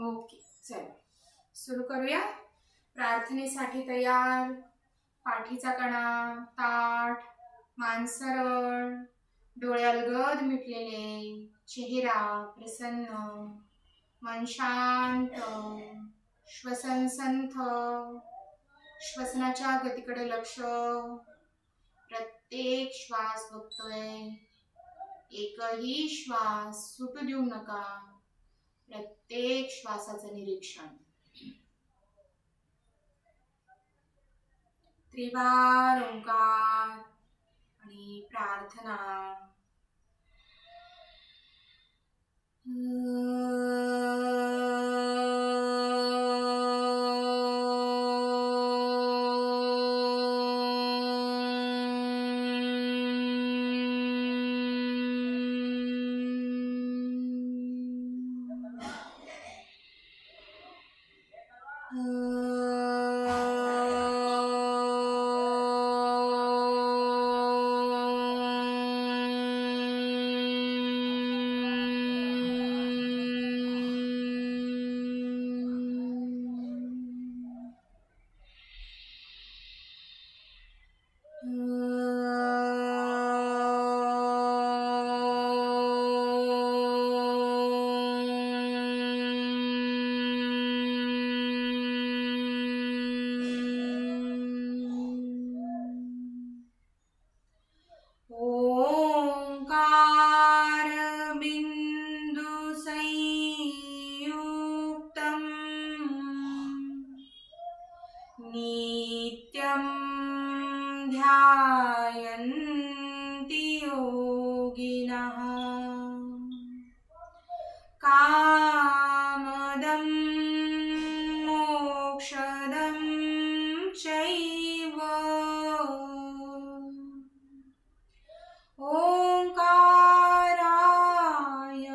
Okay, चला सुरू करूया. प्रार्थनेसाठी तयार. पाठीचा कणा ताठ, मान सरळ, डोळे अलगद मिटलेले, चेहरा प्रसन्न, मन शांत, श्वसन संथ, श्वसनाच्या गतीकडे लक्ष. प्रत्येक श्वास बघतोय, एकही श्वास सुटू देऊ नका. प्रत्येक श्वासाचं निरीक्षण. त्रिवार ओंकार आणि प्रार्थना. नित्यं ध्यायन्ति योगिनः कामदं मोक्षदं चैव. ओंकाराय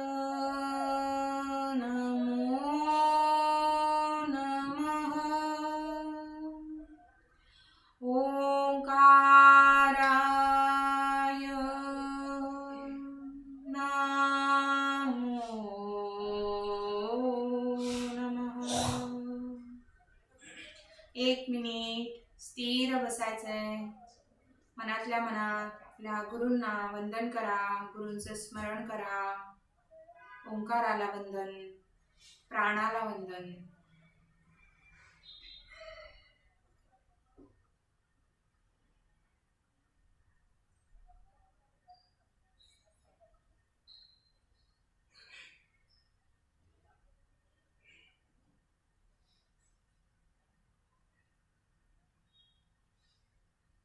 नमो नमः. ओंकाराय नमो नमः. 1 मिनिट स्थिर बसायचंय. मनातल्या मनात आपल्या गुरूंना वंदन करा, गुरूंचं स्मरण करा. ओंकाराला वंदन, प्राणाला वंदन.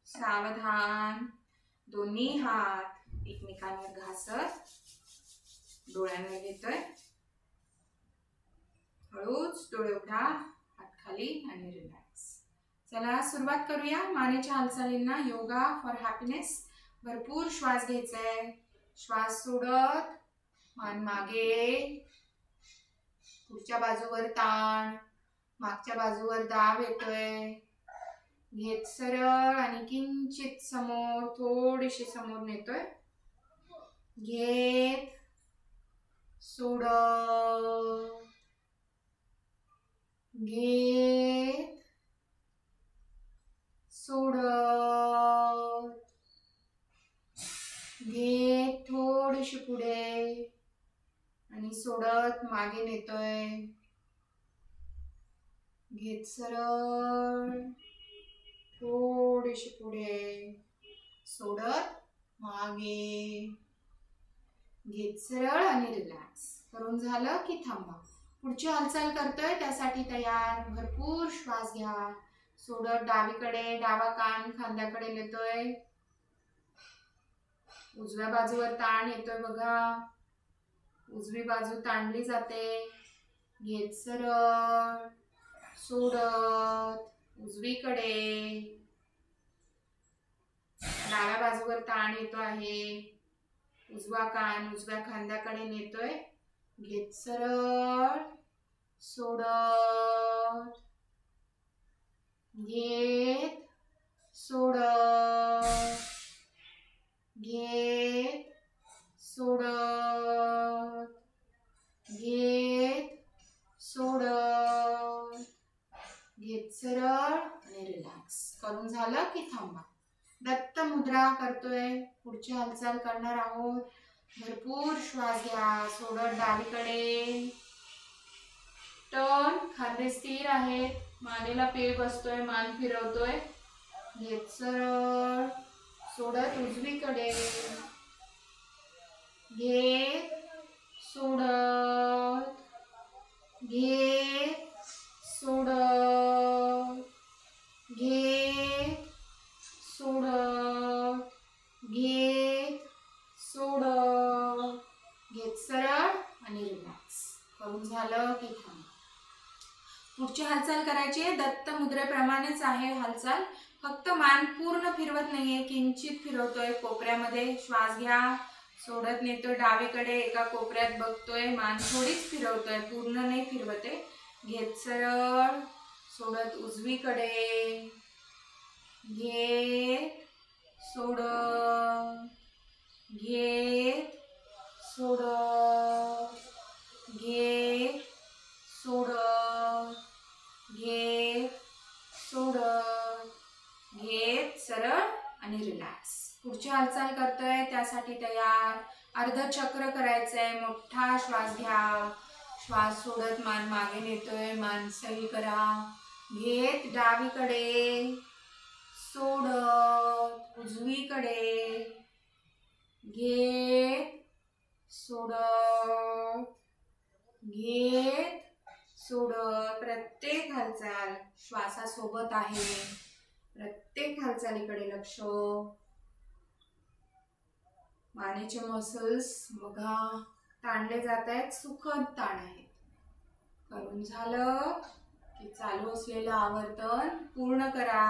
सावधान. दोन्ही हात एकमेकांवर घासत डोळ्यांवर घेतोय. हळूच डोळे उघडा, हात खाली आणि रिलॅक्स. चला सुरुवात करूया मानेच्या हालचालींना. Yoga for happiness. भरपूर श्वास घ्यायचाय. श्वास सोडत मान मागे, पुढच्या बाजूवर ताण, मागच्या बाजूवर दाब येतोय. घेत सरळ आणि किंचित समोर, थोडीशी समोर नेतोय. घेत सोडत, घेत सोडत, घेत थोडीशी पुढे आणि सोडत मागे नेतोय. घेत सरळ, थोडीशी पुढे, सोडत मागे. घेत सरळ आणि रिलॅक्स. करून झालं की थांबा. पुढची हालचाल करतोय त्यासाठी तयार. भरपूर श्वास घ्या. सोडत डावीकडे, डावा कान खांद्याकडे नेतोय. उजव्या बाजूवर ताण येतोय बघा. उजवी बाजू ताणली जाते. घेत सरळ, सोडत उजवीकडे. डाव्या बाजूवर ताण येतो आहे. उजवा कान उजव्या खांद्याकडे नेतोय. घेत सरळ, सोडत, घेत सोडत, घेत सोडत, घेत सोडत. झालं की थांबा. दत्त मुद्रा करतोय. पुढची हालचाल करणार आहोत. भरपूर श्वास घ्या. सोडत डावीकडे. टर्न. खांदे स्थिर आहेत. मानेला पीळ बसतोय. मान फिरवतोय. घेत सरळ. सोडत उजवीकडे. घेत सोडत. घेत सोडत. घेत सोडत. घेत सोडत. घेत सरळ आणि रिलॅक्स. करून झालं की थांबा. पुढची हालचाल करायची आहे. दत्त मुद्रेप्रमाणेच आहे हालचाल. फक्त मान पूर्ण फिरवत नाहीये. किंचित फिरवतोय. कोपऱ्यामध्ये श्वास घ्या. सोडत नेतोय डावीकडे. एका कोपऱ्यात बघतोय. मान थोडीच फिरवतोय. पूर्ण नाही फिरवते. घेत सरळ. सोडत उजवीकडे. घेत सोडत. घेत सोडत. घेत सोडत. घेत सोडत. घेत सरळ आणि रिलॅक्स. पुढची हालचाल करतोय. त्यासाठी तयार. अर्धचक्र करायचंय. मोठा श्वास घ्या. श्वास सोडत मान मागे नेतोय. मान सैल करा. घेत डावीकडे. सोडत उजवीकडे. घेत सोडत. घेत सोडत. प्रत्येक हालचाल श्वासासोबत आहे. प्रत्येक हालचालीकडे लक्ष. मानेचे मसल्स बघा ताणले जात आहेत. सुखद ताण आहेत. करून झालं की चालू असलेलं आवर्तन पूर्ण करा.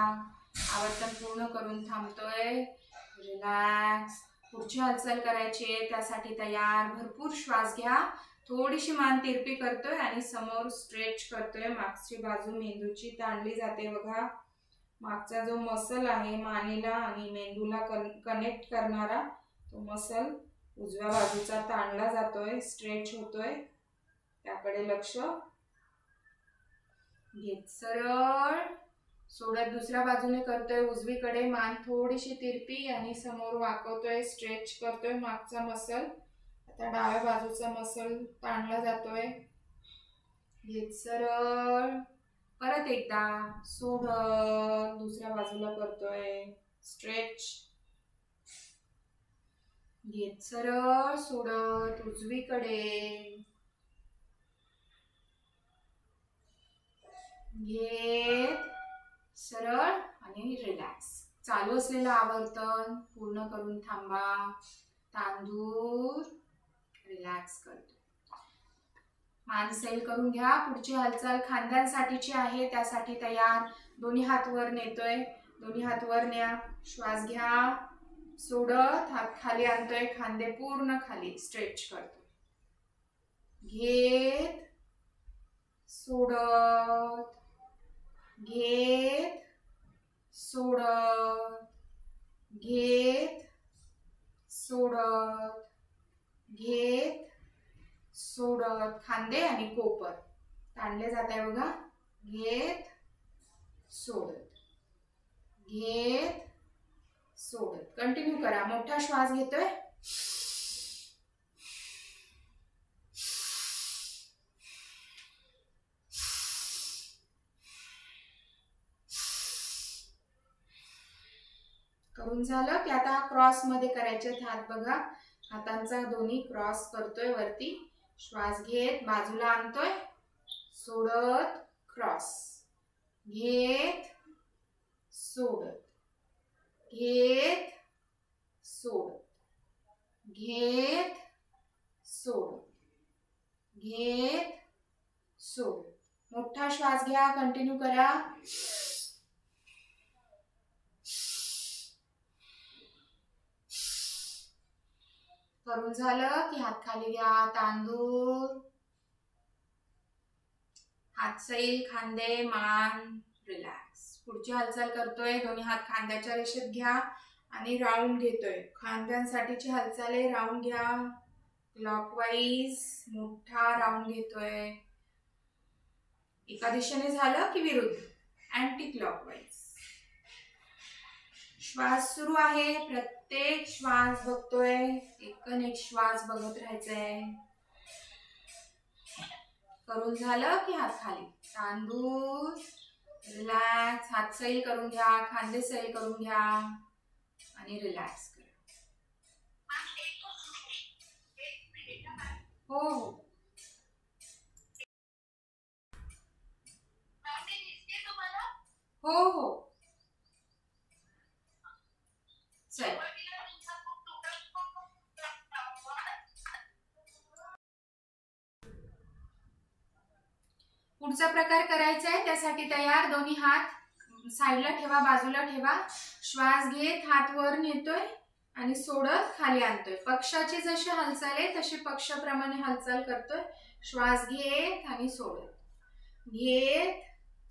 आवर्तन पूर्ण करून थांबतोय. रिलॅक्स. पुढची हालचाल करायची आहे. त्यासाठी तयार. भरपूर श्वास घ्या. थोडीशी मान तिरपी करतोय आणि समोर स्ट्रेच करतोय. मागची बाजू मेंदूची ताणली जाते बघा. मागचा जो मसल आहे मानेला आणि मेंदूला कनेक्ट करणारा तो मसल उजव्या बाजूचा ताणला जातोय. स्ट्रेच होतोय. त्याकडे लक्ष. घेत सरळ. सोडत दुसऱ्या बाजूने करतोय. उजवीकडे. मान थोडीशी तिरपी आणि समोर वाकवतोय. स्ट्रेच करतोय मागचा मसल. आता डाव्या बाजूचा मसल ताणला जातोय. घेत सरळ. परत एकदा. सोडत दुसऱ्या बाजूला करतोय. स्ट्रेच. घेत सरळ. सोडत उजवीकडे. घेत सरळ आणि रिलॅक्स. चालू असलेलं आवर्तन पूर्ण करून थांबा. तांदूर रिलॅक्स करतो. मान सैल करून घ्या. पुढची हालचाल खांद्यांसाठीची आहे. त्यासाठी तयार. दोन्ही हात वर नेतोय. दोन्ही हात वर न्या. श्वास घ्या. सोडत हात खाली आणतोय. खांदे पूर्ण खाली. स्ट्रेच करतो. घेत सोडत. घेत सोडत. घेत सोडत. घेत सोडत. खांदे आणि कोपर ताणले जात आहे बघा. घेत सोडत. घेत सोडत. कंटिन्यू करा. मोठा श्वास घेतोय. करून झालं की आता क्रॉस मध्ये करायचे हात बघा. हातांचा दोन्ही क्रॉस करतोय वरती. श्वास घेत बाजूला आणतोय. सोडत क्रॉस. घेत सोडत. घेत सोडत. घेत सोडत. घेत सोडत. मोठा श्वास घ्या. कंटिन्यू करा. करून झालं की हात खाली घ्या. तांदूर. हात सैल. खांदे मान रिलॅक्स. पुढची हालचाल करतोय. दोन्ही हात खांद्याच्या रेषेत घ्या आणि राऊंड घेतोय. खांद्यांसाठीची हालचाल आहे. राऊंड घ्या. क्लॉकवाईज मोठा राऊंड घेतोय. एका दिशेने झालं की विरुद्ध. Anti clockwise. श्वास सुरू आहे, प्रत्येक श्वास बघतोय, एक श्वास बघत राहायचंय. करून झालं की हात खाली, तांदूळ, रिलॅक्स. हात सैल करून घ्या, खांदे सैल करून घ्या आणि रिलॅक्स करा. हो हो हो चल. पुढचा प्रकार करायचा आहे, त्यासाठी तयार. दोन्ही हात साईडला ठेवा, बाजूला ठेवा. श्वास घेत हात वर नेतोय आणि सोडत खाली आणतोय. पक्षाची जशी हालचाल आहे तशी पक्षाप्रमाणे हालचाल करतोय. श्वास घेत आणि सोडत, घेत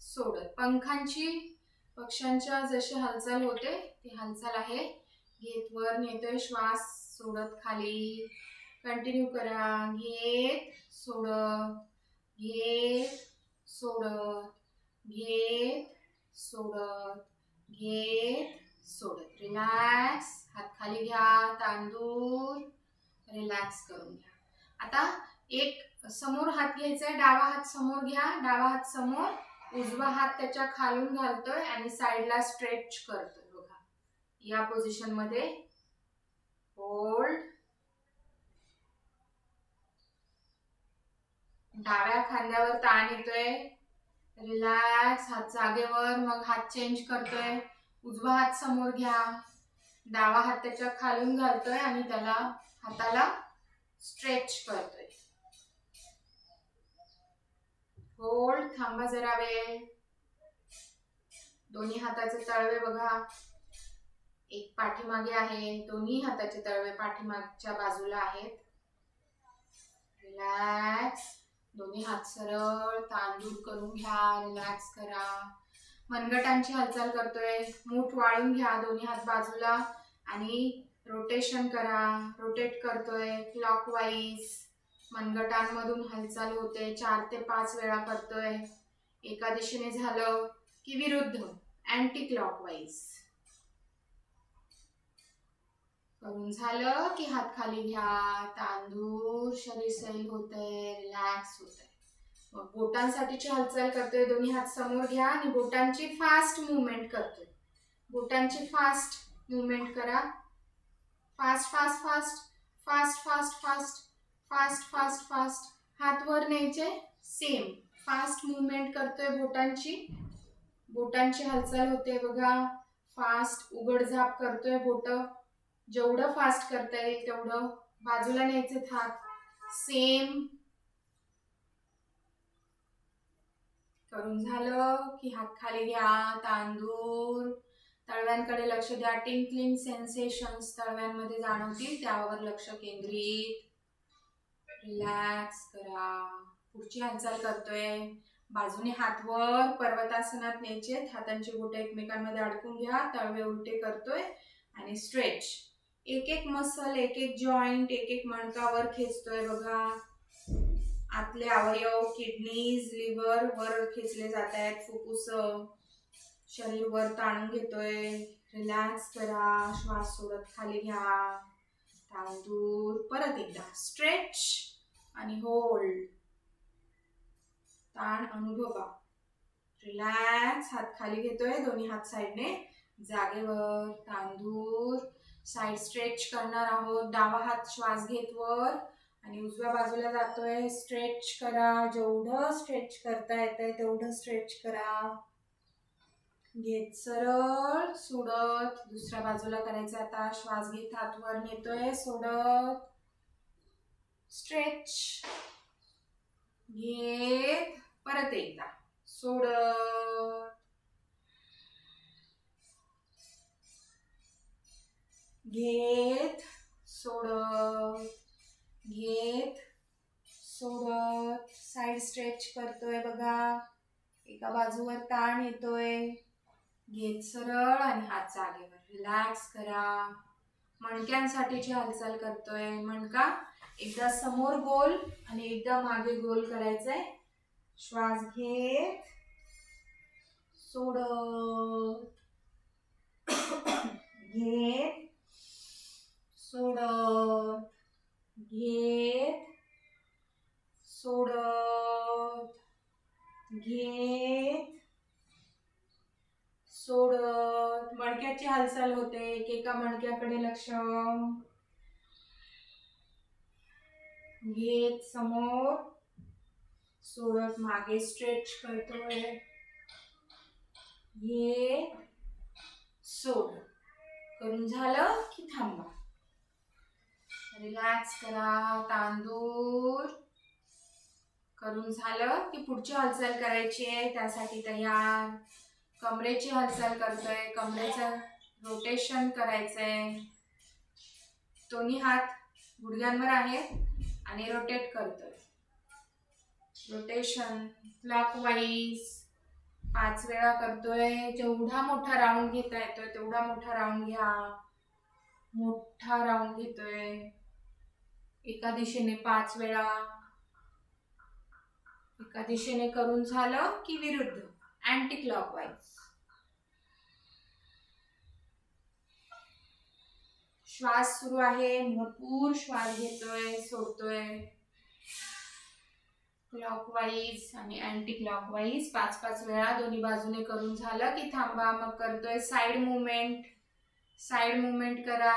सोडत. पक्ष्यांच्या जशी हालचाल होते ती हालचाल आहे. घेत वर नेतोय, श्वास सोडत खाली. कंटिन्यू करा. घेत सोडत, घेत सोडत, घेत सोडत, घेत सोडत. रिलॅक्स. हात खाली घ्या, तांदूळ, रिलॅक्स करून घ्या. आता एक समोर हात घ्यायचा आहे, डावा हात समोर घ्या, डावा हात समोर, उजवा हात त्याच्या खालून घालतोय आणि साईडला स्ट्रेच करतोय. बघा या पोझिशन मध्ये. होल्ड. डाव्या खांद्यावर ताण येतोय, रिलॅक्स. हात जागेवर. मग हात चेंज करतोय. उजवा हात समोर घ्या, डावा हात त्याच्या खालून घालतोय आणि त्याला हाताला स्ट्रेच करतोय. होल्ड. थांबा जरा वेळ. दोन्ही हाताचे तळवे बघा, एक पाठीमागे आहे, दोन्ही हाताचे तळवे पाठीमागच्या बाजूला आहेत. रिलॅक्स. दोन्ही हात सरळ, तांदूळ करून घ्या, रिलॅक्स करा. मनगटांची हालचाल करतोय, मूठ वाळून घ्या, दोन्ही हात बाजूला आणि रोटेशन करा. रोटेट करतोय क्लॉकवाईज. मनगटांमधून हालचाल होते, 4 ते 5 वेळा करतोय. एका दिशेने झालं की विरुद्ध, अँटी क्लॉकवाईज. करून झालं की हात खाली घ्या, तांदूळ, शरीर सैल होतंय, रिलॅक्स होतंय. मग बोटांसाठीची हालचाल करतोय. दोन्ही हात समोर घ्या आणि बोटांची फास्ट मूवमेंट करतोय. बोटांची फास्ट मूवमेंट करा. Fast fast fast fast fast fast fast fast fast. हात वर न्यायचे, सेम फास्ट मूवमेंट करतोय. बोटांची हालचाल होते बघा. फास्ट उघडझाप करतोय बोट. जेवढं फास्ट करता येईल तेवढं. बाजूला न्यायचे हात, सेम. करून झालं की हात खाली घ्या, तांदूळ, तळव्यांकडे लक्ष द्या. टिंकलिंग सेन्सेशन्स तळव्यांमध्ये जाणवतील, त्यावर लक्ष केंद्रित. रिलॅक्स करा. पुढची हालचाल करतोय. बाजूने हात वर पर्वतासनात न्यायचे. हातांची बोटे एकमेकांमध्ये अडकून घ्या. तळवे उलटे करतोय आणि स्ट्रेच. एक एक मसल, एक एक जॉइंट, एक एक मणकावर खेचतोय बघा. आतले अवयव, किडनीज, लिव्हर वर खेचले जात आहेत. फुफ्फुस, शरीर वर ताणून घेतोय. रिलॅक्स करा. श्वास सोडत खाली घ्या, तांदूळ. परत एकदा स्ट्रेच आणि होल्ड. ताण अनुभवा. रिलॅक्स. हात खाली घेतोय, दोन्ही हात साईडने जागेवर. तांदूळ. साईड स्ट्रेच करणार आहोत. डावा हात श्वास घेत वर आणि उजव्या बाजूला जातोय. स्ट्रेच करा. जेवढं स्ट्रेच करता येतंय तेवढं स्ट्रेच करा. घेत सरळ, सोडत दुसऱ्या बाजूला करायचं. आता श्वास घेत हात वर नेतोय, सोडत स्ट्रेच. घेत परत एकदा, सोडत. घेत सोडत, घेत सोडत. साइड स्ट्रेच करतोय बघा. एका बाजूवर ताण येतोय. घेत सरळ आणि हात जागेवर. रिलॅक्स करा. मणक्यांसाठीची हालचाल करतोय. मणका एकदा समोर गोल आणि एकदा मागे गोल करायचंय. श्वास घेत, सोडत. घेत सोडत, घेत सोडत, घेत सोडत. मणक्याची हालचाल होते. एकेका मणक्याकडे लक्ष. घेत समोर, सोडत मागे स्ट्रेच करतोय. घेत सोड. करून झालं की थांबा. रिलॅक्स करा. तांदूर करून झालं की पुढची हालचाल करायची आहे. त्यासाठी तयार. कमरेची हालचाल करतोय. कमरेचं रोटेशन करायचंय. दोन्ही हात गुडघ्यांवर आहेत आणि रोटेट करतोय. रोटेशन क्लॉकवाईज 5 वेळा करतोय. जेवढा मोठा राऊंड घेता येतोय तेवढा मोठा राऊंड घ्या. मोठा राऊंड घेतोय. एका दिशेने 5 वेळा. एका दिशेने करून झालं की विरुद्ध अँटी क्लॉकवाईज. श्वास सुरू आहे. भरपूर श्वास घेतोय, सोडतोय. क्लॉकवाईज आणि अँटी क्लॉकवाईज 5-5 वेळा दोन्ही बाजूने करून झालं की थांबा. मग करतोय साइड मुवमेंट. साइड मुवमेंट करा.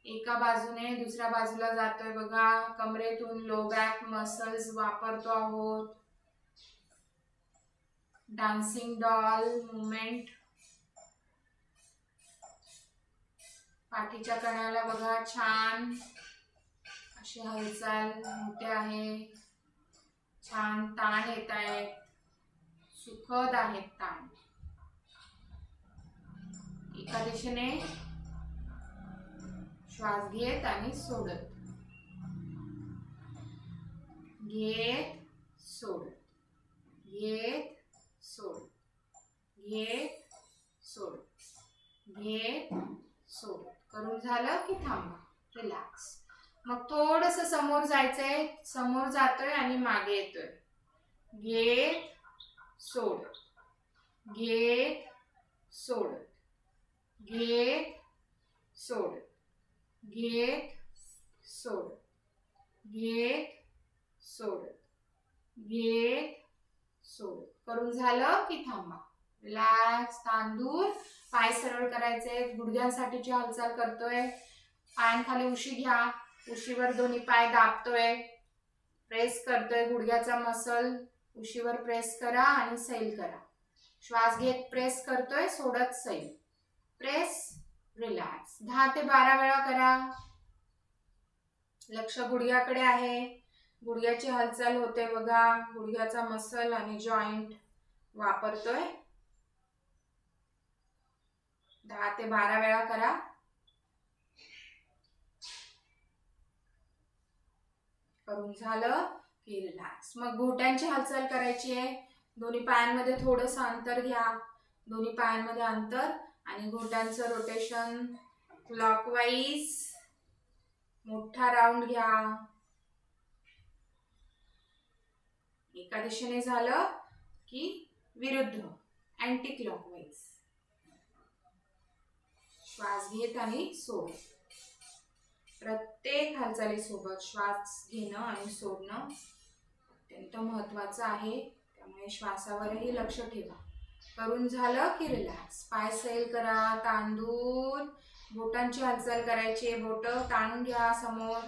एका बाजूने दुसऱ्या बाजूला जातोय बघा. कमरेतून लो बॅक मसल्स वापरतो आहोत. Dancing doll movement. पाठीच्या कण्याला बघा छान अशी हालचाल होते आहे. छान ताण येत आहेत. सुखद आहेत ताण. एका दिशेने श्वास घेत आणि सोडत. घेत सोडत, घेत सोडत, घेत सोडत, घेत सोडत. करून झालं की थांबा. रिलॅक्स. मग थोडंसं समोर जायचंय. समोर जातोय आणि मागे येतोय. घेत सोडत, घेत सोडत, घेत सोडत, घेत सोडत, घेत सोडत, घेत सोडत. करून झालं की थांबा. रिलॅक्स. तांदूर. पाय सरळ करायचे. गुडघ्यांसाठीची हालचाल करतोय. पायांखाली उशी घ्या. उशीवर दोन्ही पाय दाबतोय. प्रेस करतोय. गुडघ्याचा मसल उशीवर प्रेस करा आणि सैल करा. श्वास घेत प्रेस करतोय. सोडत सैल. प्रेस. रिलॅक्स. 10 ते 12 वेळा करा. लक्ष गुडघ्याकडे आहे. गुडघ्याची हालचाल होते बघा. गुडघ्याचा मसल आणि जॉइंट वापरतोय. 10 ते 12 वेळा करा. करून झालं की रिलॅक्स. मग घोट्यांची हालचाल करायची आहे. दोन्ही पायांमध्ये थोडंसं अंतर घ्या. दोन्ही पायांमध्ये अंतर आणि घोट्यांचं रोटेशन क्लॉकवाईज. मोठा राऊंड घ्या. एका दिशेने झालं की विरुद्ध अँटी क्लॉकवाईज. श्वास घेत आणि सोड. प्रत्येक हालचालीसोबत श्वास घेणं आणि सोडणं अत्यंत महत्त्वाचं आहे. त्यामुळे श्वासावरही लक्ष ठेवा. करून झालं की रिलॅक्स. पाय सैल करा. तांदूर. बोटांची हालचाल करायची. बोट ताणून घ्या समोर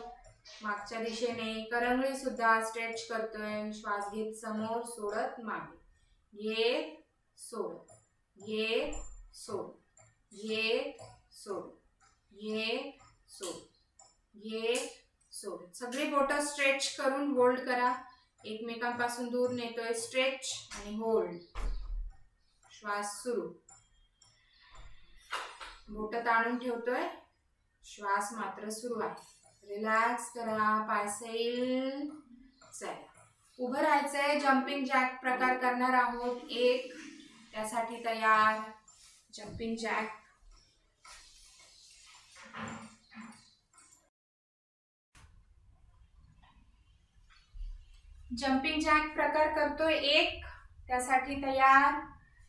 मागच्या दिशेने. करंगळी सुद्धा स्ट्रेच करतोय. श्वास घेत समोर, सोडत मागे. घेत सोडत, घेत सोड, घेत सोड, घेत सोड, घेत सोड. सगळी बोटं स्ट्रेच करून होल्ड करा. एकमेकांपासून दूर नेतोय. स्ट्रेच आणि होल्ड. श्वास सुरू. बोट ताणून ठेवतोय. श्वास मात्र सुरू आहे. रिलॅक्स करा. पाय सैल. चला. उभं राहायचंय. जम्पिंग जॅक प्रकार करणार आहोत. एक. त्यासाठी तयार. Jumping jack. जम्पिंग जॅक प्रकार करतोय. एक. त्यासाठी तयार.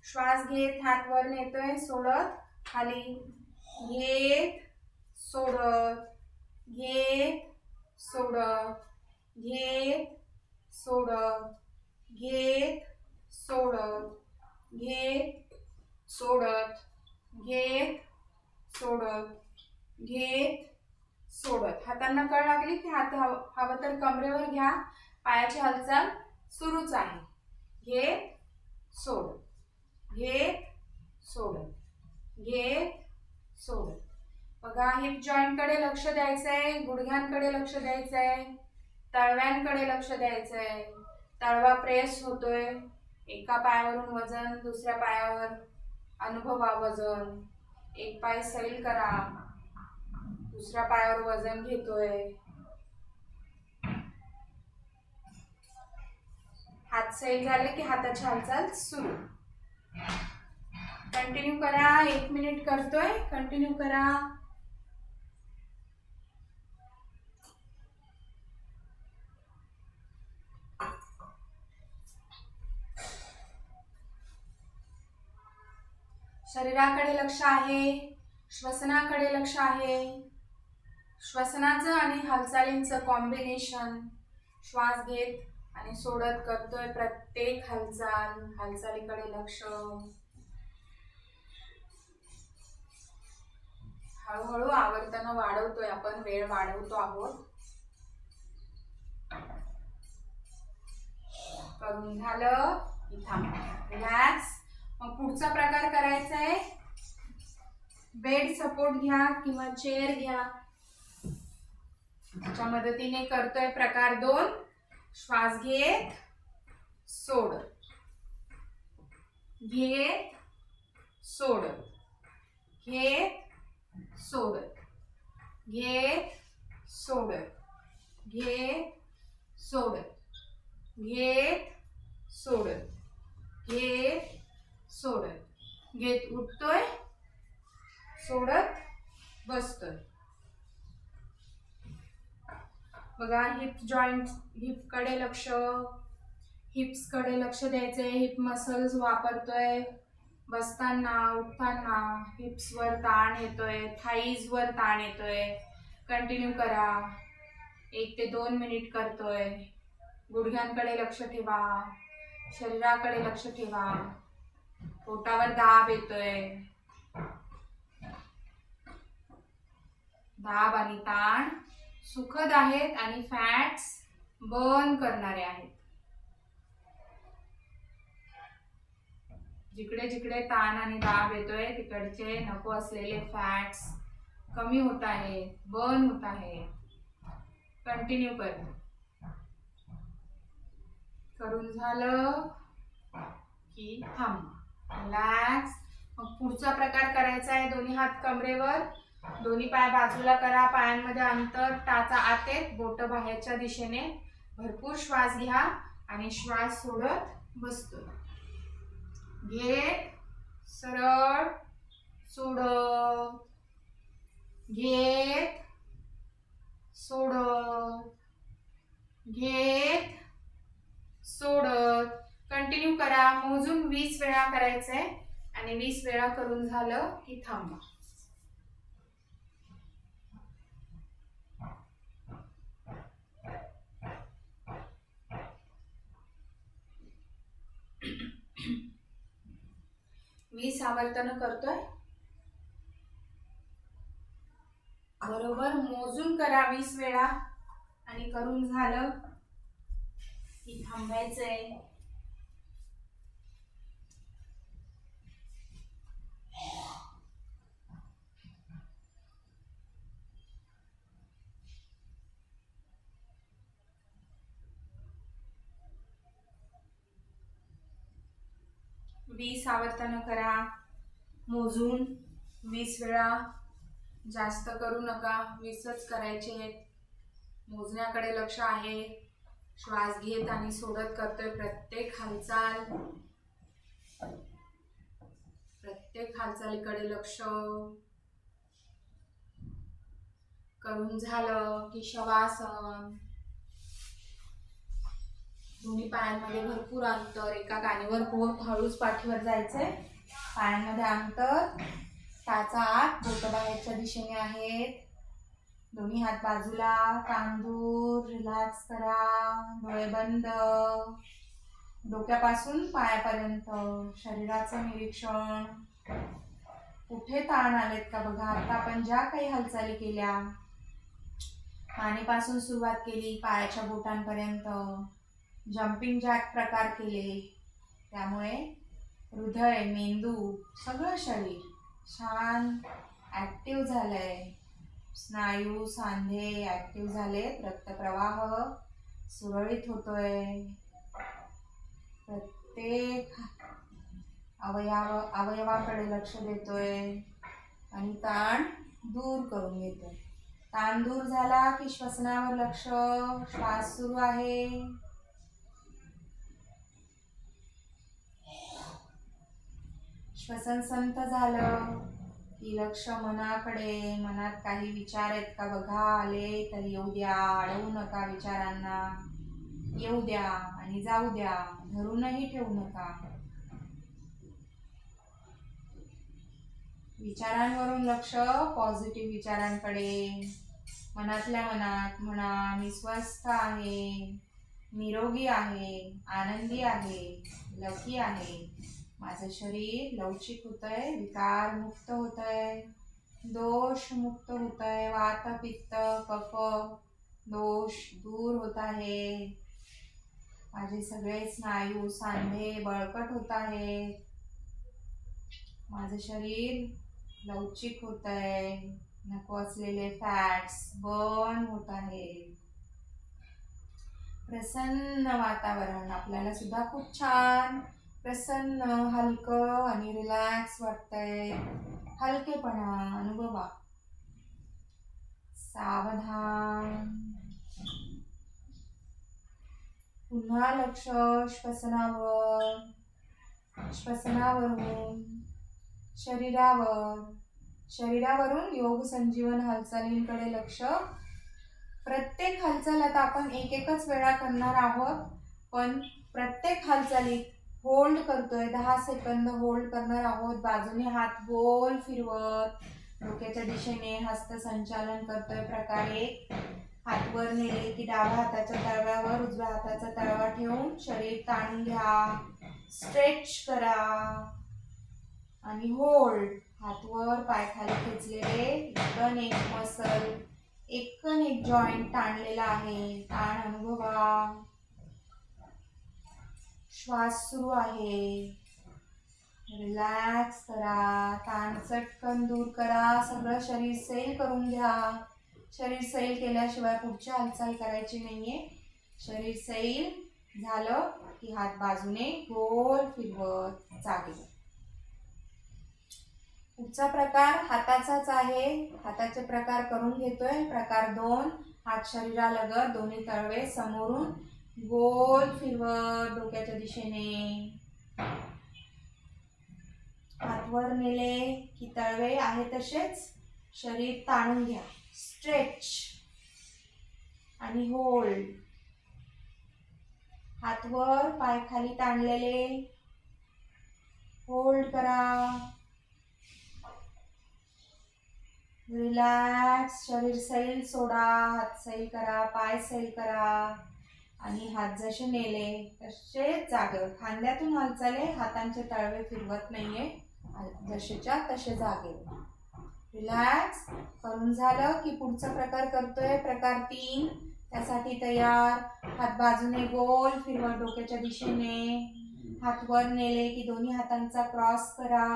श्वास घेत हात वर नेतोय. सोडत खाली. घेत सोडत, घेत सोडत, घेत सोडत, घेत सोडत, घेत सोडत, घेत सोडत, घेत सोडत. हातांना कळ लागली की हात हवं तर कमरेवर घ्या. पायाची हालचाल सुरूच आहे. घेत सोडत, घेत सोडत, घेत सोडत. बघा हिप जॉईंट कडे लक्ष द्यायचंय, गुडघ्यांकडे लक्ष द्यायचंय, तळव्यांकडे लक्ष द्यायचंय. तळवा प्रेस होतोय, एका पायावरून वजन दुसऱ्या पायावर अनुभवा वजन. एक पाय सैल करा, दुसऱ्या पायावर वजन घेतोय. हात सैल झाले की हाताची हालचाल सुरू. कंटिन्यू करा. 1 मिनिट करतोय, कंटिन्यू करा. शरीराकडे लक्ष आहे, श्वसनाकडे लक्ष आहे. श्वसनाचं आणि हालचालींचं कॉम्बिनेशन. श्वास घेत आणि सोडत करतोय प्रत्येक हालचाल. हालचालीकडे लक्ष. हळूहळू आवर्तन वाढवतोय आपण, वेळ वाढवतो आहोत. करून झालं की थांबा, रिलॅक्स. मग पुढचा प्रकार करायचा आहे. बेड सपोर्ट घ्या किंवा चेअर घ्या. त्याच्या मदतीने करतोय प्रकार 2. श्वास घेत सोडत, घेत सोडत, घेत सोडत, घेत सोडत, घेत सोडत, घेत सोडत, घेत सोडत. घेत उठतोय, सोडत बसतोय. बघा हिप जॉईंट, हिप कडे लक्ष, हिप्स कडे लक्ष द्यायचंय. हिप मसल्स वापरतोय. बसताना उठताना हिप्स वर ताण येतोय, थाईज वर ताण येतोय. कंटिन्यू करा. 1 ते 2 मिनिट करतोय. गुडघ्यांकडे लक्ष ठेवा, शरीराकडे लक्ष ठेवा. पोटावर दाब येतोय. दाब आणि ताण सुखद आहेत आणि फॅट्स बर्न करणारे आहेत. जिकडे जिकडे ताण आणि दाब येतोय तिकडचे नको असलेले फॅट्स कमी होत आहेत, बर्न होत आहे. कंटिन्यू कर. करून झालं की थांबा, रिलॅक्स. मग पुढचा प्रकार करायचा आहे. दोन्ही हात कमरेवर, दोन्ही पाय बाजूला करा. पायांमध्ये अंतर, टाचा आत आहेत, बोट बाहेरच्या दिशेने. भरपूर श्वास घ्या आणि श्वास सोडत बसतो. घेत सरळ सोडत, घेत सोडत, घेत सोडत. कंटिन्यू करा. मोजून 20 वेळा करायचंय आणि 20 वेळा करून झालं की थांबा. वीस आवर्तन करतोय. बरोबर मोजून करा 20 वेळा आणि करून झालं की थांबायचंय. वीस आवर्तन करा मोजून 20 वेळा. जास्त करू नका, 20च करायचे आहेत. मोजण्याकडे लक्ष आहे. श्वास घेत आणि सोडत करतोय प्रत्येक हालचाल. प्रत्येक हालचालीकडे लक्ष. करून झालं की शवासन. दोन्ही पायांमध्ये भरपूर अंतर. एका कानीवर बोट हळूच पाठीवर जायचंय. पायांमध्ये अंतर. टाचा आत, बोट बाहेरच्या दिशेने आहेत. दोन्ही हात बाजूला, कान दूर, रिलॅक्स करा. डोळे बंद. डोक्यापासून पायापर्यंत शरीराचं निरीक्षण. कुठे ताण आलेत का बघा. आता आपण ज्या काही हालचाली केल्या, मानेपासून सुरुवात केली पायाच्या बोटांपर्यंत, जम्पिंग जॅक प्रकार केले, त्यामुळे हृदय, मेंदू, सगळं शरीर छान ऍक्टिव्ह झालंय. स्नायू, सांधे ऍक्टिव्ह झालेत. रक्तप्रवाह सुरळीत होतोय. प्रत्येक अवयवाकडे लक्ष देतोय आणि ताण दूर करून घेतोय. ताण दूर झाला की श्वसनावर लक्ष. श्वास सुरू आहे. श्वसन संथ झालं की लक्ष मनाकडे. मनात काही विचार आहेत का बघा. आले तर येऊ द्या, अडवू नका विचारांना. येऊ द्या आणि जाऊ द्या, धरूनही ठेवू नका. विचारांवरून लक्ष पॉझिटिव्ह विचारांकडे. मनातल्या मनात म्हणा, मी स्वस्थ आहे, निरोगी आहे, आनंदी आहे, लकी आहे. माझं शरीर लवचिक होतंय, विकार मुक्त होतंय, दोष मुक्त होतंय. वात, पित्त, कफ दोष दूर होत आहे. माझे सगळे स्नायू, सांधे बळकट होत आहेत. माझं शरीर लवचिक होतंय. नको असलेले फॅट्स बर्न होत आहेत. प्रसन्न वातावरण. आपल्याला सुद्धा खूप छान प्रसन्न, हलकं आणि रिलॅक्स वाटतंय. हलकेपणा अनुभवा. सावधान. पुन्हा लक्ष श्वसनावर. श्वसनावरून शरीरावर. शरीरावरून योग संजीवन हालचालींकडे लक्ष. प्रत्येक हालचाल आता आपण एकच वेळा करणार आहोत, पण प्रत्येक हालचालीत होल्ड करतोय. 10 सेकंद होल्ड करणार आहोत. बाजूने हात गोल फिरवत डोक्याच्या दिशेने हस्त संचालन करतोय. प्रकारे हात वर नेले की डाव्या हाताच्या तळव्यावर उजव्या हाताचा तळवा ठेवून शरीर ताणून घ्या. स्ट्रेच करा आणि होल्ड. हात वर, पाय खाली खेचलेले. एकन एक मसल, एकन एक जॉईंट ताणलेला आहे. ताण अनुभवा. श्वास सुरू आहे. रिलॅक्स करा. ताण चटकन दूर करा. सगळं शरीर सैल करून घ्या. शरीर सैल केल्याशिवाय पुढची हालचाल करायची नाहीये. शरीर सैल झालं की हात बाजूने गोल फिरवत जागे. पुढचा प्रकार हाताचाच आहे. हाताचे प्रकार करून घेतोय. प्रकार 2. हात शरीरालगत, दोन्ही तळवे समोरून गोल फिरवत डोक्याच्या दिशेने. हात वर नेले की तळवे आहे तसेच शरीर ताणून घ्या. स्ट्रेच आणि होल्ड. हात वर, पाय खाली ताणलेले. होल्ड करा. रिलॅक्स. शरीर सैल सोडा. हात सैल करा, पाय सैल करा आणि हात जसे नेले तसेच जागे. खांद्यातून हालचाले, हातांचे तळवे फिरवत नाहीये. जसेच्या तसे जागे. रिलॅक्स करून झालं की पुढचा प्रकार करतोय. प्रकार 3. त्यासाठी तयार. हात बाजूने गोल फिरवत डोक्याच्या दिशेने. हात वर नेले की दोन्ही हातांचा क्रॉस करा.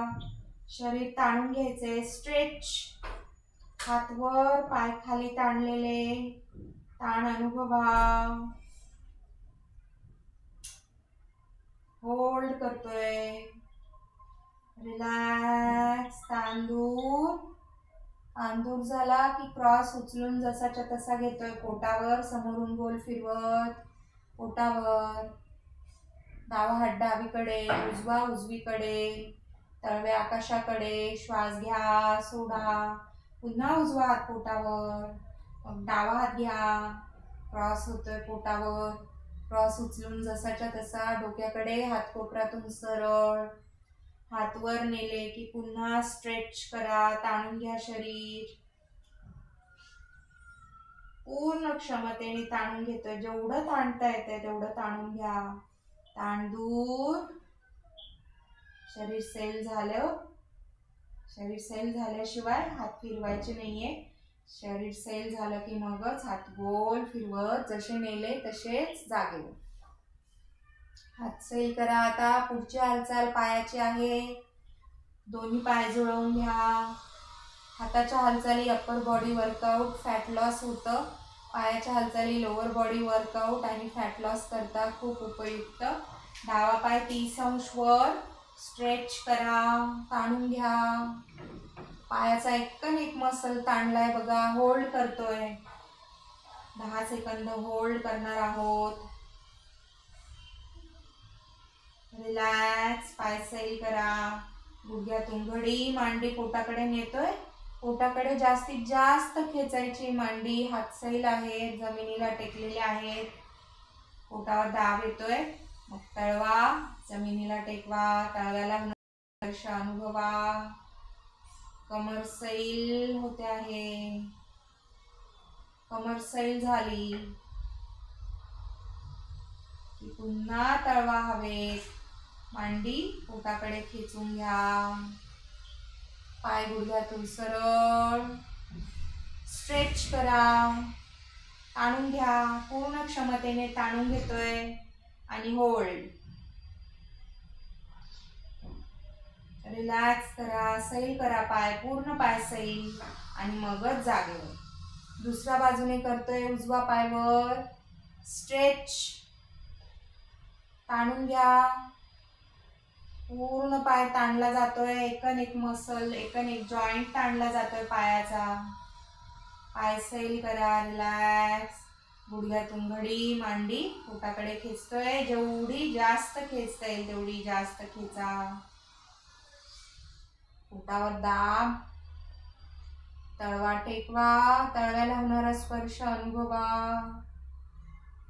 शरीर ताणून घ्यायचे. स्ट्रेच. हात वर, पाय खाली ताणलेले. ताण अनुभवा. होल्ड करतोय. रिलॅक्स. ताण दूर. ताण दूर झाला की क्रॉस उचलून जसाच्या तसा घेतोय. पोटावर समोरून गोल फिरवत. पोटावर. डावा हात डावीकडे, उजवा उजवीकडे, तळवे आकाशाकडे. श्वास घ्या, सोडा. पुन्हा उजवा हात पोटावर. मग डावा हात घ्या. क्रॉस होतोय पोटावर. क्रॉस उचलून जसाच्या तसा डोक्याकडे, हात कोपऱ्यातून सरळ. हात वर नेले की पुन्हा स्ट्रेच करा, ताणून घ्या शरीर. पूर्ण क्षमतेने ताणून घेतोय. जेवढं ताणता येतंय तेवढं ताणून घ्या. ताण दूर. शरीर सैल झालं. शरीर सैल झाल्याशिवाय हात फिरवायचे नाहीये. शरीर सैल झालं की मगच हात गोल फिरवत जसे नेले तसेच जागेवर. हात सैल करा. आता पुढची हालचाल पायाची आहे. दोन्ही पाय जुळवून घ्या. हाताच्या हालचाली upper body workout, fat loss होतं. पायाच्या हालचाली लोअर बॉडी वर्कआउट आणि फॅट लॉस करता खूप उपयुक्त. डावा पाय 30 अंश वर स्ट्रेच करा, ताणून घ्या. पायाचा एकन एक मसल ताणलाय बघा. होल्ड करतोय. 10 सेकंद होल्ड करणार आहोत. रिलॅक्स. पाय सैल करा. गुडघ्यातून घडी, मांडी पोटाकडे नेतोय. पोटाकडे जास्तीत जास्त खेचायची मांडी. हात सैल आहेत, जमिनीला टेकलेले आहेत. पोटावर दाब येतोय. मग तळवा जमिनीला टेकवा. तळव्याला स्पर्श अनुभवा. कमर सैल होते आहे. कमर सैल झाली की पुन्हा तळवा हवेत. मांडी पोटाकडे खेचून घ्या. पाय गुडघ्यातून सरळ स्ट्रेच करा. ताणून घ्या. पूर्ण क्षमतेने ताणून घेतोय आणि होल्ड. रिलॅक्स करा. सैल करा पाय. पूर्ण पाय सैल आणि मगच जागेवर. दुसऱ्या बाजूने करतोय. उजवा पाय वर स्ट्रेच. ताणून घ्या. पूर्ण पाय ताणला जातोय. एकन एक मसल, एकन एक जॉईंट ताणला जातोय पायाचा. पाय सैल करा. रिलॅक्स. गुडघ्यातून घडी, मांडी पोटाकडे खेचतोय. जेवढी जास्त खेचता येईल तेवढी जास्त खेचा. पोटावर दाब. तळवा टेकवा. तळव्याला होणारा स्पर्श अनुभवा.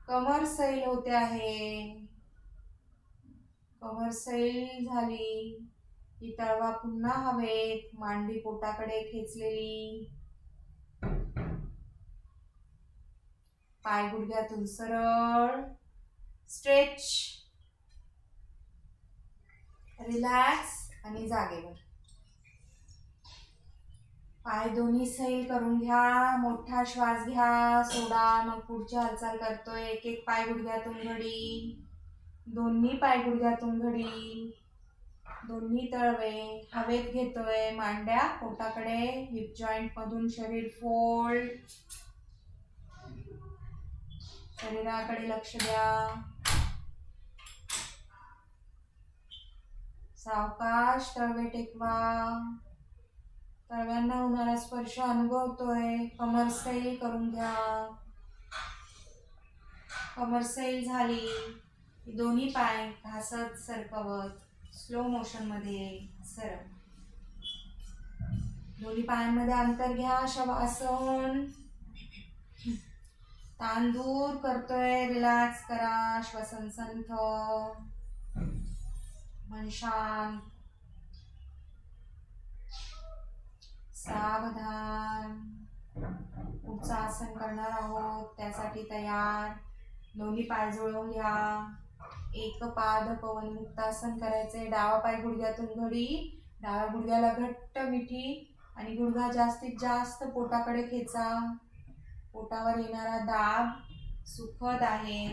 कमर सैल होते आहे. कमर सैल झाली की तळवा पुन्हा हवेत. मांडी पोटाकडे खेचलेली. पाय गुडघ्यातून सरळ स्ट्रेच. रिलॅक्स आणि जागेवर. पाय दोन्ही सैल करून घ्या. मोठा श्वास घ्या, सोडा. मग पुढची हालचाल करतोय. एक एक पाय गुडघ्यातून घडी. दोन्ही पाय गुडघ्यातून घडी. दोन्ही तळवे हवेत घेतोय. मांड्या पोटाकडे. हिप जॉईंट मधून शरीर फोल्ड. शरीराकडे लक्ष द्या. सावकाश तळवे टेकवा. तळव्यांना होणारा स्पर्श अनुभवतोय. कमर सैल करून घ्या. कमर सैल झाली दोन्ही पाय घासत सरकवत स्लो मोशन मध्ये सरळ. दोन्ही पायांमध्ये अंतर घ्या. शवासन. ताण दूर करतोय. रिलॅक्स करा. श्वसन संथ. मन शांत. सावधान. पुढचं आसन करणार आहोत. त्यासाठी तयार. दोन्ही पाय जुळवून घ्या. एक पाद पवन मुक्तासन करायचे. डावा पाय गुडघ्यातून घडी. डाव्या गुडघ्याला घट्ट मिठी आणि गुडघा जास्तीत जास्त पोटाकडे खेचा. पोटावर येणारा दाब सुखद आहे.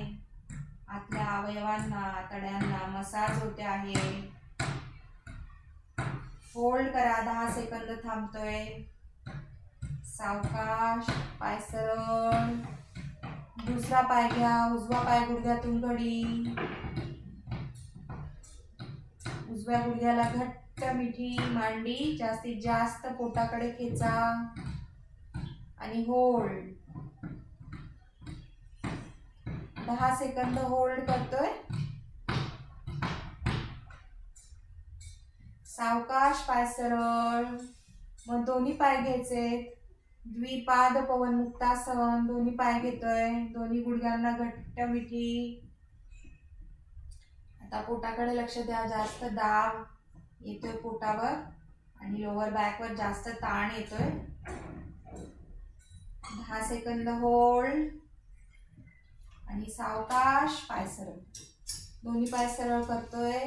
आतल्या अवयवांना, तड्यांना मसाज होते आहे. होल्ड करा. 10 सेकंद थांबतोय. सावकाश. पाय सरळ. दुसरा पाय घ्या. उजवा पाय गुडघ्यातून घडी. उजव्या गुडघ्याला घट्ट मिठी. मांडी जास्तीत जास्त पोटाकडे खेचा आणि होल्ड. 10 सेकंद होल्ड करतोय. सावकाश. पाय सरळ. मग दोन्ही पाय घ्यायचे. द्विपाद पवन मुक्तासन. दोन्ही पाय घेतोय. दोन्ही गुडघ्यांना घट्ट मिठी. आता पोटाकडे लक्ष द्या. जास्त दाब येतोय पोटावर आणि लोअर बॅकवर जास्त ताण येतोय. 10 सेकंद होल्ड आणि सावकाश पाय सरळ. दोन्ही पाय सरळ करतोय.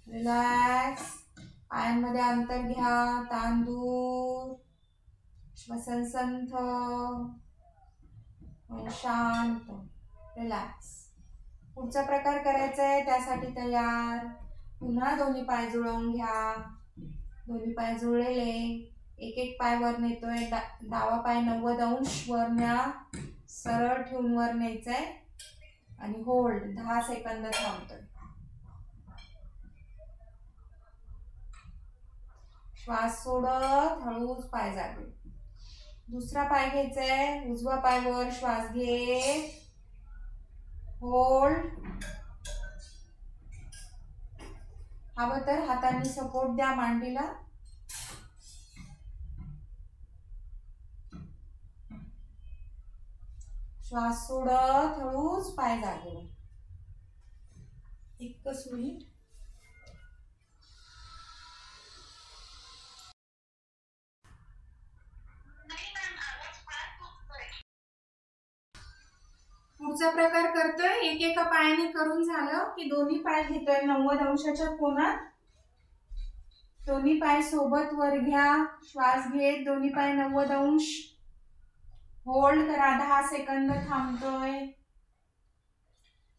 रिलॅक्स. पायांमध्ये अंतर घ्या. ताण दूर. श्वसन संथ. शांत. रिलॅक्स. पुढचा प्रकार करायचा आहे त्यासाठी तयार. पुन्हा दोन्ही पाय जुळवून घ्या. दोन्ही पाय जुळलेले. एक एक पाय वर नेतोय. डावा पाय 90 अंश वर न्या. सरळ ठेवून वर न्यायचंय आणि होल्ड. 10 सेकंद थांबतोय. श्वास सोडत हळूच पाय जागे. दुसरा पाय घ्यायचाय. उजवा पाय वर. श्वास घे. होल्ड. हवं तर हातांनी सपोर्ट द्या मांडीला. श्वास सोडत हळूच पाय जागेवर. एकच मिनिट. पुढचा प्रकार करतोय. एकेका पायाने करून झालं की दोन्ही पाय घेतोय 90 अंशाच्या कोनात. दोन्ही पाय सोबत वर घ्या. श्वास घेत दोन्ही पाय 90 अंश. होल्ड करा. 10 सेकंद थांबतोय.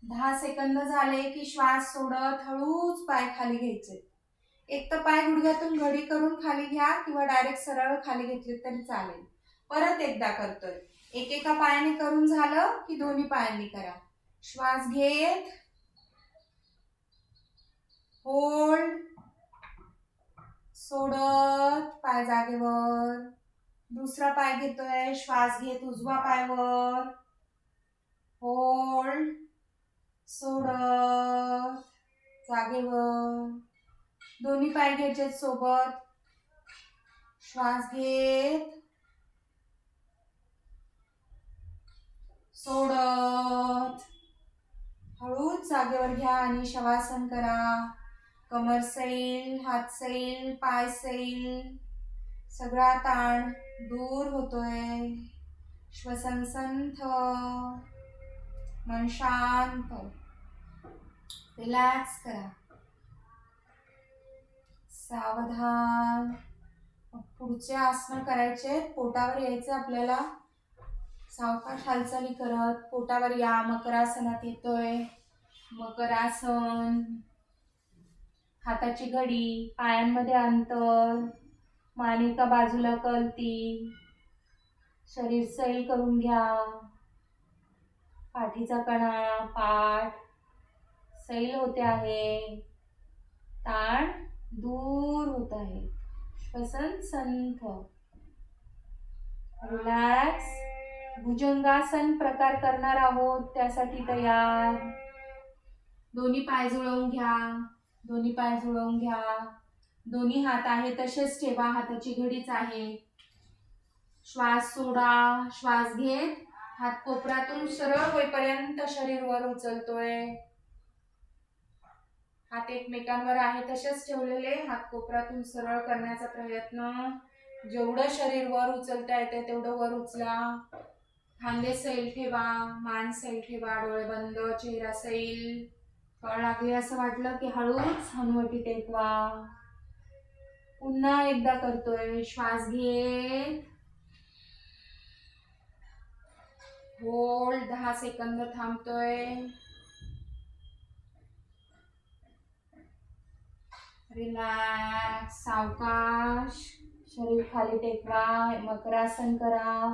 10 सेकंद झाले की श्वास सोडत हळूच पाय खाली घ्यायचे. एक तर पाय गुडघ्यातून घडी करून खाली घ्या किंवा डायरेक्ट सरळ खाली घेतले तरी चालेल. परत एकदा करतोय. एकेका पायाने करून झालं की दोन्ही पायांनी करा. श्वास घेत. होल्ड. सोडत पाय जागेवर. दुसरा पाय घेतोय. श्वास घेत उजवा पाय वर. होल्ड. सोडत जागेवर. दोन्ही पाय घ्यायचे सोबत. श्वास घेत. सोडत हळूच जागेवर घ्या आणि शवासन करा. कमर सैल, हात सैल, पाय सैल. सगळा ताण दूर होतोय. श्वसन संथ. मन शांत. रिलॅक्स करा. सावधान. पुढचे आसन करायचे. पोटावर यायचं आपल्याला. सावकाश हालचाली करत पोटावर या. मकरासनात येतोय. मकरासन. हाताची घडी. पायांमध्ये अंतर. मानिका बाजूला कलती. शरीर सैल करून घ्या. पाठीचा कणा, पाठ सैल होते आहे. ताण दूर होत आहे. श्वसन संथ. रिलॅक्स. भुजंगासन प्रकार करणार आहोत त्यासाठी तयार. दोन्ही पाय जुळवून घ्या. दोन्ही पाय जुळवून घ्या. दोन्ही हात आहे तसेच ठेवा. हाताची घडीच आहे. श्वास सोडा. श्वास घेत हात कोपरातून सरळ होईपर्यंत शरीर वर उचलतोय. हात एकमेकांवर आहे तसेच ठेवलेले. हात कोपरातून सरळ करण्याचा प्रयत्न. जेवढं शरीर वर उचलता येते तेवढं वर उचला. खांदे सैल ठेवा. मान सैल ठेवा. डोळे बंद. चेहरा सैल. कळ लागली असं वाटलं की हळूच हनुवटी टेकवा. पुन्हा एकदा करतोय. श्वास घेत. होल्ड. 10 सेकंद थांबतोय. रिलॅक्स. सावकाश शरीर खाली टेकवा. मकरासन करा.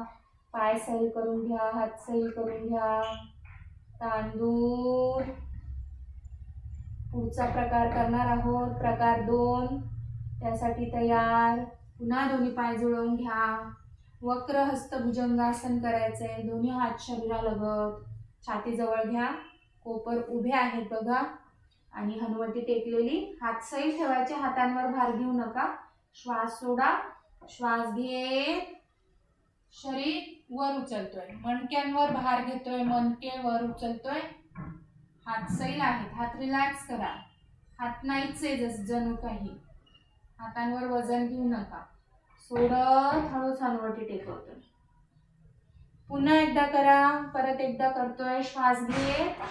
पाय सैल करून घ्या. हात सैल करून घ्या. ताण दूर. पुढचा प्रकार करणार आहोत. प्रकार 2. त्यासाठी तयार. पुन्हा दोन्ही पाय जुळवून घ्या. वक्र हस्त भुजंगासन करायचंय. दोन्ही हात शरीरालगत. छाती जवळ घ्या. कोपर उभे आहेत बघा आणि हनुवटी टेकलेली. हात सैल ठेवायचे. हातांवर भार घेऊ नका. श्वास सोडा. श्वास घेत शरीर वर उचलतोय. मणक्यांवर भार घेतोय. मणके वर उचलतोय. हात सैल आहेत. हात रिलॅक्स करा. हात नाहीच आहे जणू काही. हातांवर वजन घेऊ नका. सोडत हळूच हनुवटी टेकवतोय. पुन्हा एकदा करा. परत एकदा करतोय. श्वास घेत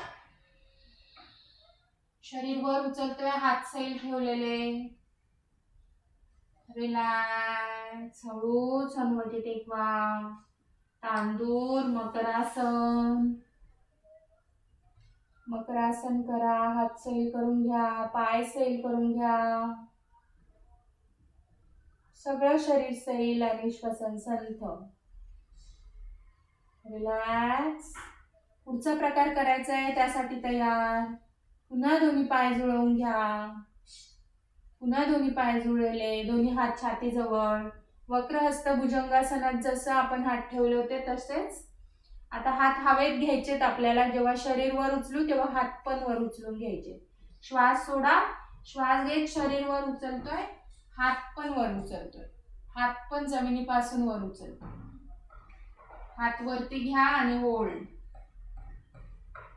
शरीर वर उचलतोय. हात सैल ठेवलेले. रिलॅक्स. हळूच हनुवटी टेकवा. तांदूर मकरासन. मकरासन करा. हात सैल करून घ्या. पाय सैल करून घ्या. सगळं शरीर सैल आणि श्वसन संथ. रिलॅक्स. पुढचा प्रकार करायचा आहे त्यासाठी तयार. पुन्हा दोन्ही पाय जुळवून घ्या. पुन्हा दोन्ही पाय जुळले. दोन्ही हात छातीजवळ. वक्रहस्त भुजंगासनात जसं आपण हात ठेवले होते तसेच आता हात हवेत घ्यायचेत आपल्याला. जेव्हा शरीर वर उचलू तेव्हा हात पण वर उचलून घ्यायचे. श्वास सोडा. श्वास घेत शरीर वर उचलतोय. हात पण वर उचलतोय. हात पण जमिनीपासून वर उचलतोय. हात वरती घ्या आणि होल्ड.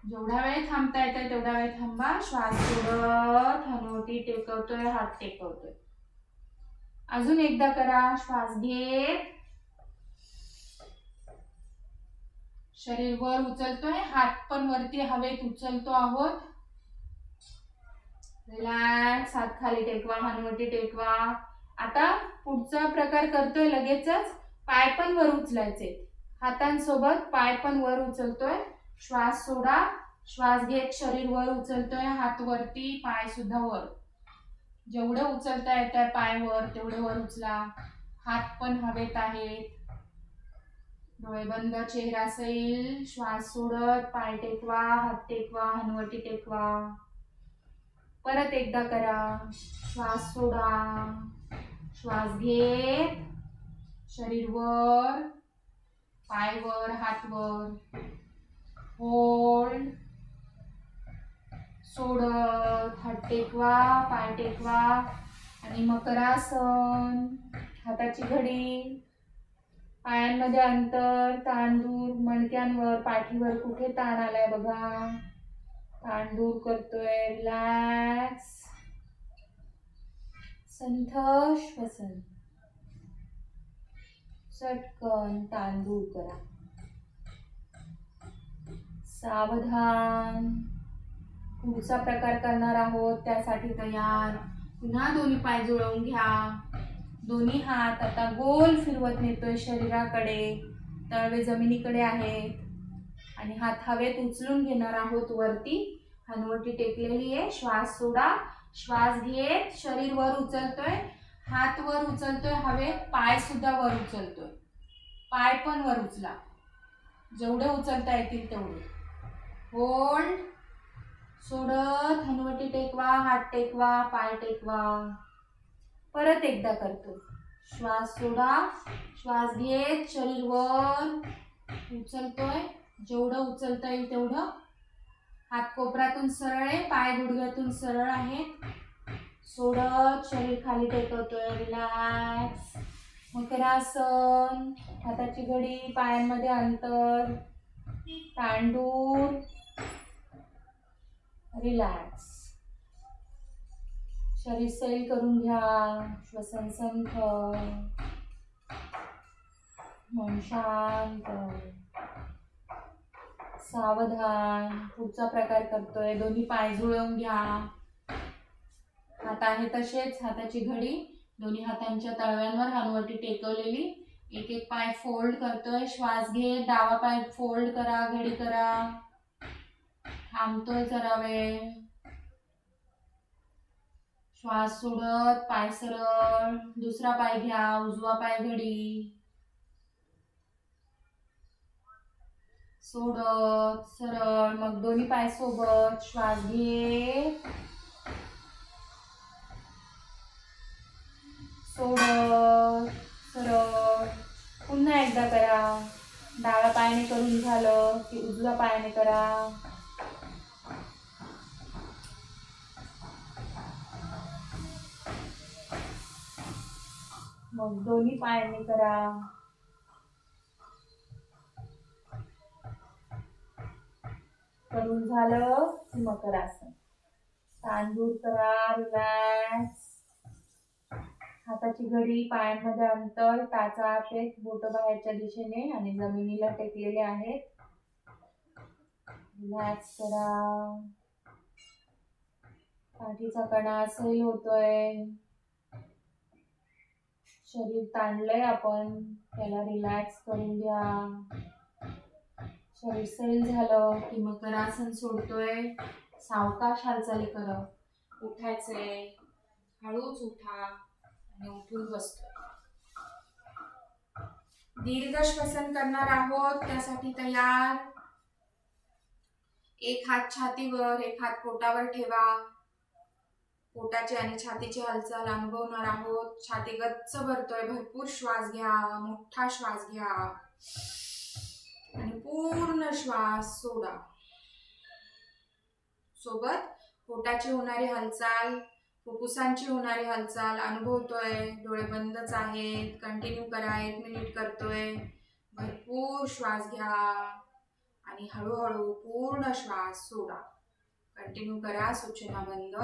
जेवढा वेळ थांबता येतोय तेवढा वेळ थांबा. श्वास सोडत हनुवटी टेकवतोय. हात टेकवतोय. अजून एकदा करा. श्वास घेत शरीर वर उचलतोय. हात पण वरती हवेत उचलतो आहोत. रिलॅक्स. हात खाली टेकवा. हनुवटी टेकवा. आता पुढचा प्रकार करतोय लगेचच. पाय पण वर उचलायचे. हातांसोबत पाय पण वर उचलतोय. श्वास सोडा. श्वास घेत शरीर वर उचलतोय. हात वरती. पाय सुद्धा वर. जेवढं उचलता येतंय पाय वर तेवढे वर उचला. हात पण हवेत आहेत. डोळे बंद. चेहरा सैल. श्वास सोडत पाय टेकवा. हात टेकवा. हनुवटी टेकवा. परत एकदा करा. श्वास सोडा. श्वास घेत शरीर वर. पाय वर. हात वर. होल्ड. सोडत हात टेकवा. पाय टेकवा आणि मकरासन. हाताची घडी. पायांमध्ये अंतर. ताण दूर. मणक्यांवर पाठीवर कुठे ताण आलाय बघा. ताण दूर करतोय. रिलॅक्स. संथ श्वसन. चटकन ताण दूर करा. सावधान. पुढचा प्रकार करणार आहोत त्यासाठी तयार. पुन्हा दोन्ही पाय जुळवून घ्या. दोन्ही हात आता गोल फिरवत नेतोय शरीराकडे. तळवे जमिनीकडे आहेत आणि हात हवेत उचलून घेणार आहोत वरती. हनुवटी टेकलेली आहे. श्वास सोडा. श्वास घेत शरीर वर उचलतोय. हात वर उचलतोय हवेत. पाय सुद्धा वर उचलतोय. पाय पण वर उचला. जेवढे उचलता येतील तेवढे. होल्ड. सोडत हनुवटी टेकवा. हात टेकवा. पाय टेकवा. परत एकदा करतो. श्वास सोडा. श्वास घेत शरीर वर उचलतोय. जेवढं उचलता येईल तेवढं. हात कोपरातून सरळ आहे. पाय गुडघ्यातून सरळ आहेत. सोडत शरीर खाली टेकवतोय. रिलॅक्स. मकरासन. हाताची घडी. पायांमध्ये अंतर. ताण दूर. रिलॅक्स. शरीर सैल करून घ्या. श्वसन संथ. मन शांत. सावधान. पुढचा प्रकार करतोय. दोन्ही पाय जुळवून घ्या. हात आहे तसेच. हाताची घडी. दोन्ही हातांच्या तळव्यांवर हनुवटी टेकवलेली. एक एक पाय फोल्ड करतोय. श्वास घेत डावा पाय फोल्ड करा. घडी करा. थांबतोय जरा वेळ. श्वास सोडत पाय सरळ. दुसरा पाय घ्या. उजवा पाय घडी. सोडत सरळ. मग दोन्ही पाय सोबत. श्वास घेत सोडत सरळ. पुन्हा एकदा करा. डाव्या पायाने करून झालं की उजव्या पायाने करा. मग दोन्ही पायाने करा. करून झालं की मकरासन. तांदूर करा, रिलॅक्स. हाताची घडी, पायांमध्ये अंतर, टाचा आहेत, बोट बाहेरच्या दिशेने आणि जमिनीला टेकलेले आहेत. रिलॅक्स करा. पाठीचा कणा सैल होतोय. शरीर ताणलंय आपण, त्याला रिलॅक्स करून घ्या. शरीर सैल झालं की मकरासन सोडतोय. सावकाश हालचाली करत उठायचंय. हळूच उठा आणि उठून बसतोय. दीर्घ श्वसन करणार आहोत, त्यासाठी तयार. एक हात छातीवर, एक हात पोटावर ठेवा. पोटाची आणि छातीची हालचाल अनुभवणार आहोत. छाती गच्च भरतोय. भरपूर श्वास घ्या, मोठा श्वास घ्या आणि पूर्ण श्वास सोडा. सोबत पोटाची होणारी हालचाल, फुफ्फुसांची होणारी हालचाल अनुभवतोय. डोळे बंदच आहेत. कंटिन्यू करा. 1 मिनिट करतोय. भरपूर श्वास घ्या आणि हळूहळू पूर्ण श्वास सोडा. कंटिन्यू करा. सूचना बंद.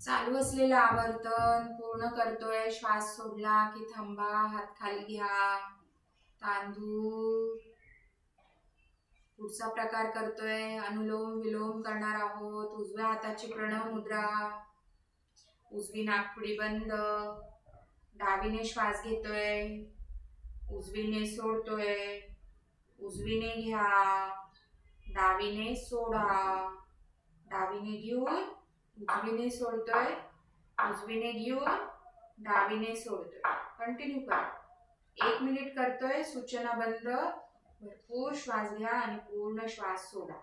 चालू असलेलं आवर्तन पूर्ण करतोय. श्वास सोडला की थांबा. हात खाली घ्या. तांदूर. पुढचा प्रकार करतोय. अनुलोम विलोम करणार आहोत. उजव्या हाताची प्रणव मुद्रा. उजवी नाकपुडी बंद. डावीने श्वास घेतोय. उजवीने सोडतोय. उजवीने घ्या. डावीने सोडा. डावीने घेऊन उजवीने सोडतोय. उजवीने घेऊन डावीने सोडतोय. कंटिन्यू करा. 1 मिनिट करतोय. सूचना बंद. भरपूर श्वास घ्या आणि पूर्ण श्वास सोडा.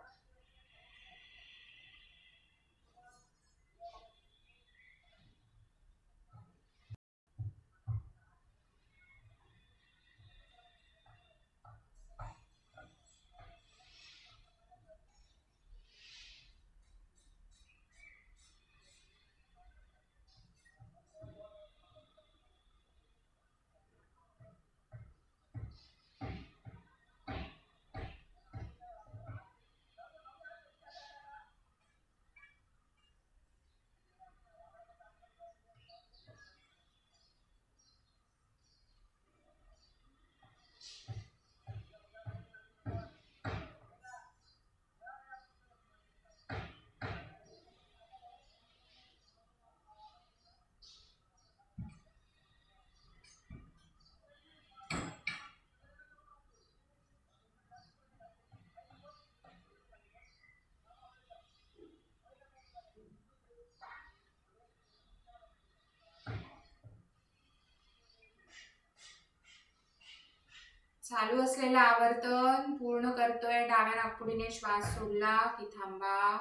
चालू असलेलं आवर्तन पूर्ण करतोय. डाव्या नाकपुडीने श्वास सोडला की थांबा.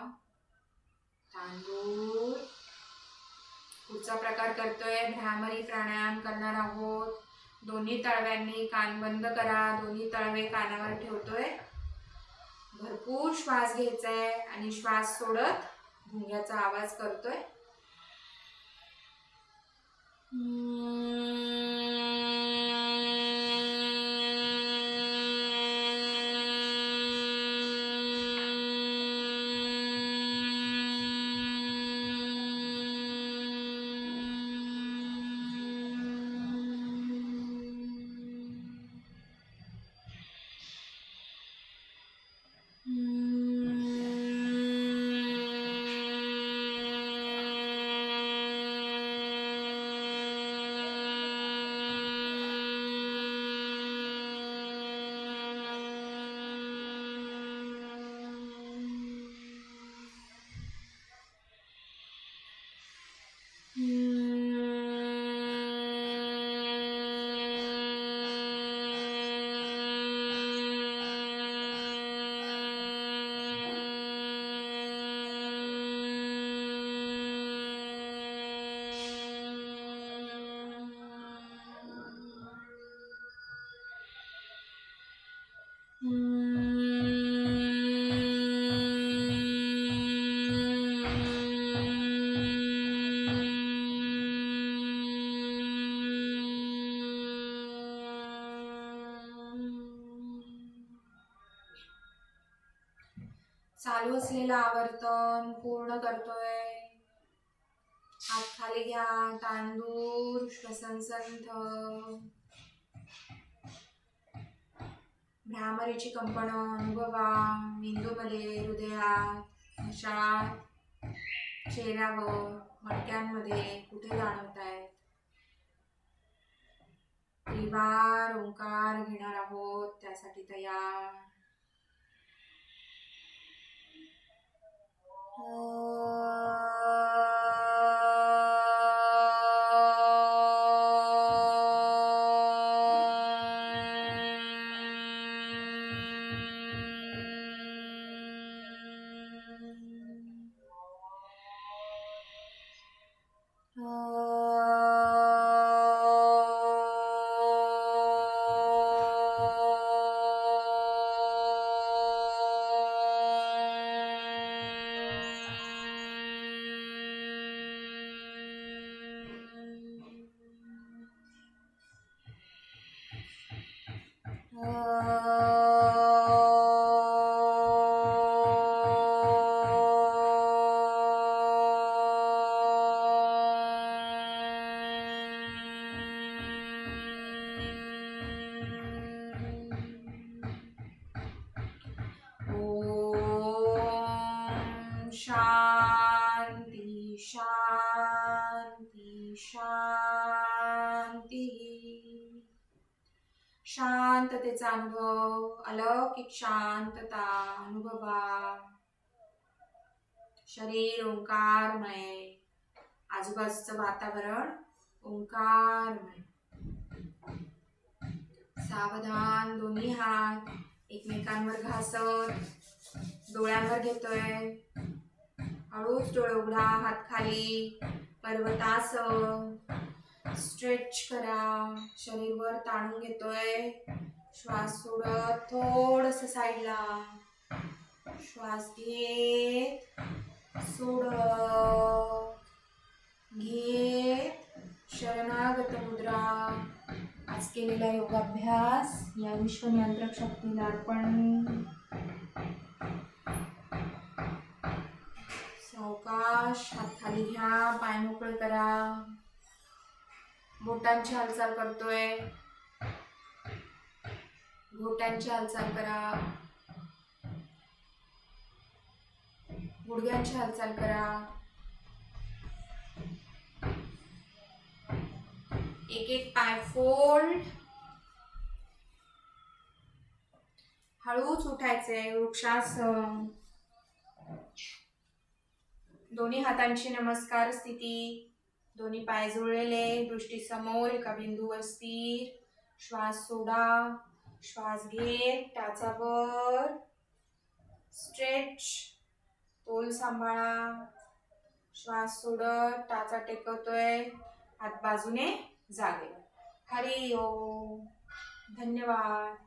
तांदूर. पुढचा प्रकार करतोय. भ्रामरी प्राणायाम करणार आहोत. दोन्ही तळव्यांनी कान बंद करा. दोन्ही तळवे कानावर ठेवतोय. भरपूर श्वास घ्यायचाय आणि श्वास सोडत भुंग्याचा आवाज करतोय. झालेलं आवर्तन पूर्ण करतोय. हात खाली घ्या, तांदूर श्वसन संथ. भ्रामरीची कंपन अनुभवा मेंदूमध्ये, हृदयात, घशात, चेहऱ्यावर, मणक्यांमध्ये कुठे जाणवत आहेत. त्रिवार ओंकार घेणार आहोत, त्यासाठी तयार. शांती शांती शांती. शांततेचा अनुभव, अलौकिक शांतता अनुभवा. शरीर ओंकारमय, आजूबाजूचं वातावरण ओंकारमय. सावधान दोन्ही हात एकमेकांवर घासत डोळ्यांवर घेतोय. हळूच डोळे उघडा, हात खाली, पर्वतासन. स्ट्रेच करा, शरीर वर ताणून घेतोय. श्वास सोडत थोडस साईडला. श्वास घेत सोडत घेत. शरणागत मुद्रा. आज केलेला योगाभ्यास या विश्वनियंत्रक शक्तीला अर्पण. सावकाश हात खाली घ्या, पाय मोकळे करा. बोटांची हालचाल करतोय. घोट्यांची हालचाल करा. गुडघ्यांची हालचाल करा. एक एक पाय फोल्ड. हळूच उठायचे, वृक्षासन. दोन्ही हातांची नमस्कार स्थिती. दोन्ही पाय जुळलेले, दृष्टी समोर, एका बिंदूवर स्थिर. श्वास सोडा, श्वास घेत टाचावर. स्ट्रेच, तोल सांभाळा. श्वास सोडत टाचा टेकवतोय, हात बाजूने जागे. हरि ओम. धन्यवाद.